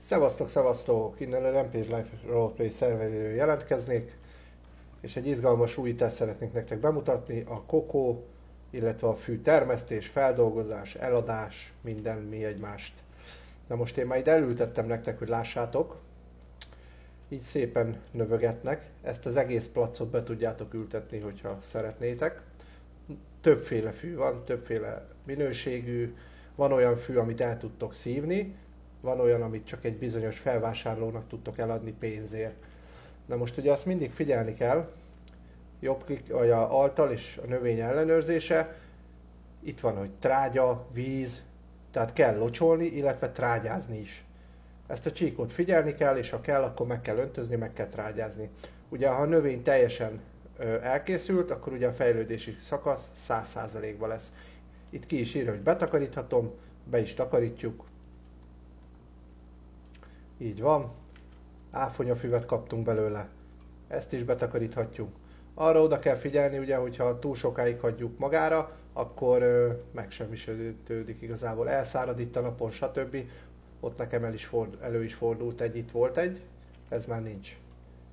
Szevasztok, szevasztok! Innen a Rampage Life Roleplay szerveréről jelentkeznék, és egy izgalmas újítást szeretnék nektek bemutatni, a kokó, illetve a fű termesztés, feldolgozás, eladás, minden mi egymást. Na most én már ide elültettem nektek, hogy lássátok, így szépen növögetnek, ezt az egész placot be tudjátok ültetni, hogyha szeretnétek. Többféle fű van, többféle minőségű, van olyan fű, amit el tudtok szívni, van olyan, amit csak egy bizonyos felvásárlónak tudtok eladni pénzért. Na most ugye azt mindig figyelni kell, jobb klik, vagy a alttal és a növény ellenőrzése. Itt van, hogy trágya, víz, tehát kell locsolni, illetve trágyázni is. Ezt a csíkot figyelni kell, és ha kell, akkor meg kell öntözni, meg kell trágyázni. Ugye ha a növény teljesen elkészült, akkor ugye a fejlődési szakasz 100%-ban lesz. Itt ki is írja, hogy betakaríthatom, be is takarítjuk. Így van, áfonyafüvet kaptunk belőle, ezt is betakaríthatjuk. Arra oda kell figyelni, ugye, hogyha túl sokáig hagyjuk magára, akkor megsemmisödik igazából, elszárad itt a napon, stb. Ott nekem elő is fordult egy, itt volt egy, ez már nincs.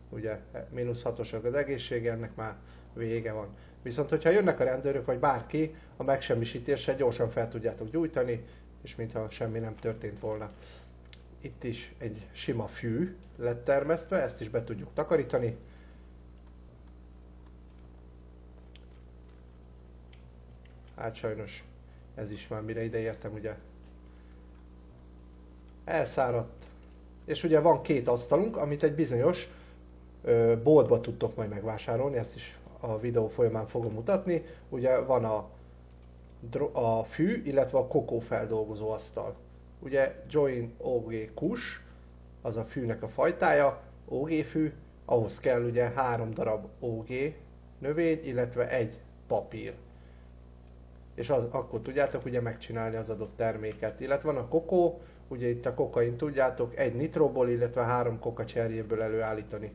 Ugye, -6-osak az egészsége, ennek már vége van. Viszont, hogyha jönnek a rendőrök, vagy bárki, a megsemmisítésre gyorsan fel tudjátok gyújtani, és mintha semmi nem történt volna. Itt is egy sima fű lett termesztve, ezt is be tudjuk takarítani. Hát sajnos ez is már mire ide értem, ugye elszáradt. És ugye van két asztalunk, amit egy bizonyos boltba tudtok majd megvásárolni, ezt is a videó folyamán fogom mutatni. Ugye van a fű, illetve a kokó feldolgozó asztal. Ugye Join OG Kush, az a fűnek a fajtája, OG fű, ahhoz kell ugye 3 darab OG növény, illetve egy papír. És akkor tudjátok ugye megcsinálni az adott terméket. Illetve van a kokó, ugye itt a kokain tudjátok, egy nitroból, illetve 3 koka cserjéből előállítani.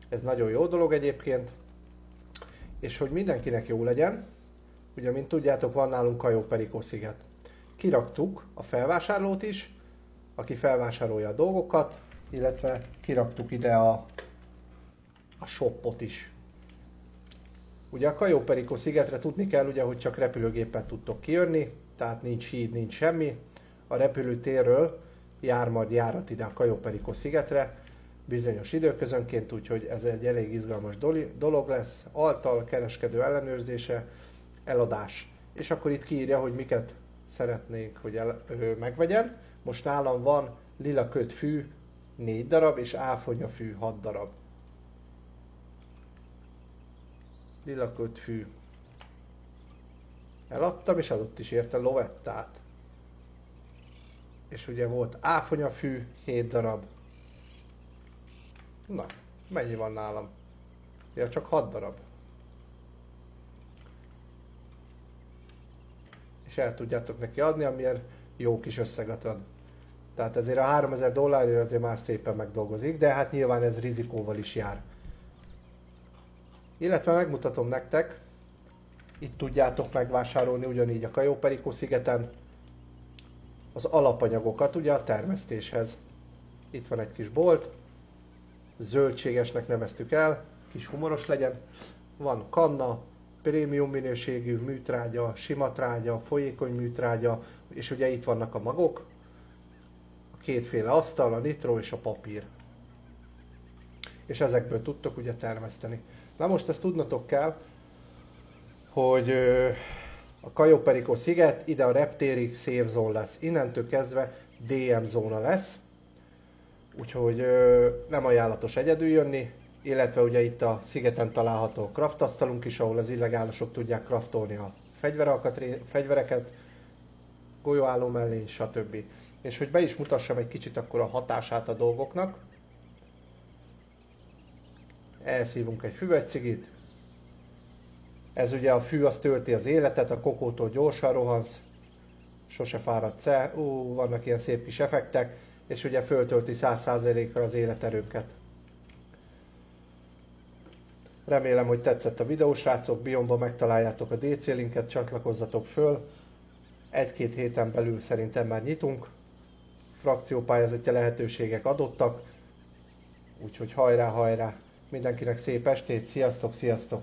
Ez nagyon jó dolog egyébként. És hogy mindenkinek jó legyen, ugye mint tudjátok, van nálunk Cayo Perico sziget. Kiraktuk a felvásárlót is, aki felvásárolja a dolgokat, illetve kiraktuk ide a shopot is. Ugye a Cayo Perico szigetre tudni kell, ugye, hogy csak repülőgéppel tudtok kijönni, tehát nincs híd, nincs semmi. A repülőtérről jár majd járat ide a Cayo Perico szigetre, bizonyos időközönként, úgyhogy ez egy elég izgalmas dolog lesz. Alttal, kereskedő ellenőrzése, eladás. És akkor itt kiírja, hogy miket szeretnénk, hogy megvegyen. Most nálam van lila kötfű 4 darab, és áfonyafű 6 darab. Lila kötfű. Eladtam, és adott is érte lovettát. És ugye volt áfonyafű 7 darab. Na, mennyi van nálam? Ja, csak 6 darab. És el tudjátok neki adni, amiért jó kis összeget ad. Tehát ezért a $3000 azért már szépen megdolgozik, de hát nyilván ez rizikóval is jár. Illetve megmutatom nektek, itt tudjátok megvásárolni ugyanígy a Cayo Perico szigeten az alapanyagokat ugye a termesztéshez. Itt van egy kis bolt, zöldségesnek neveztük el, kis humoros legyen. Van kanna, prémium minőségű műtrágya, sima trágya, folyékony műtrágya, és ugye itt vannak a magok, a kétféle asztal, a nitro és a papír. És ezekből tudtok ugye termeszteni. Na most ezt tudnatok kell, hogy a Cayo Perico sziget ide a reptérig safe zone lesz. Innentől kezdve DM zóna lesz, úgyhogy nem ajánlatos egyedül jönni, illetve ugye itt a szigeten található craftasztalunk is, ahol az illegálosok tudják craftolni a fegyvereket, golyóálló mellé, stb. És hogy be is mutassam egy kicsit akkor a hatását a dolgoknak. Elszívunk egy füvegycigit. Ez ugye a fű, az tölti az életet, a kokótól gyorsan rohansz, sose fáradsz el, vannak ilyen szép kis effektek, és ugye föltölti 100%-ra az életerőnket. Remélem, hogy tetszett a videó, srácok, Bionban megtaláljátok a DC linket, csatlakozzatok föl. 1-2 héten belül szerintem már nyitunk. frakciópályázati lehetőségek adottak. Úgyhogy hajrá, hajrá! Mindenkinek szép estét, sziasztok, sziasztok!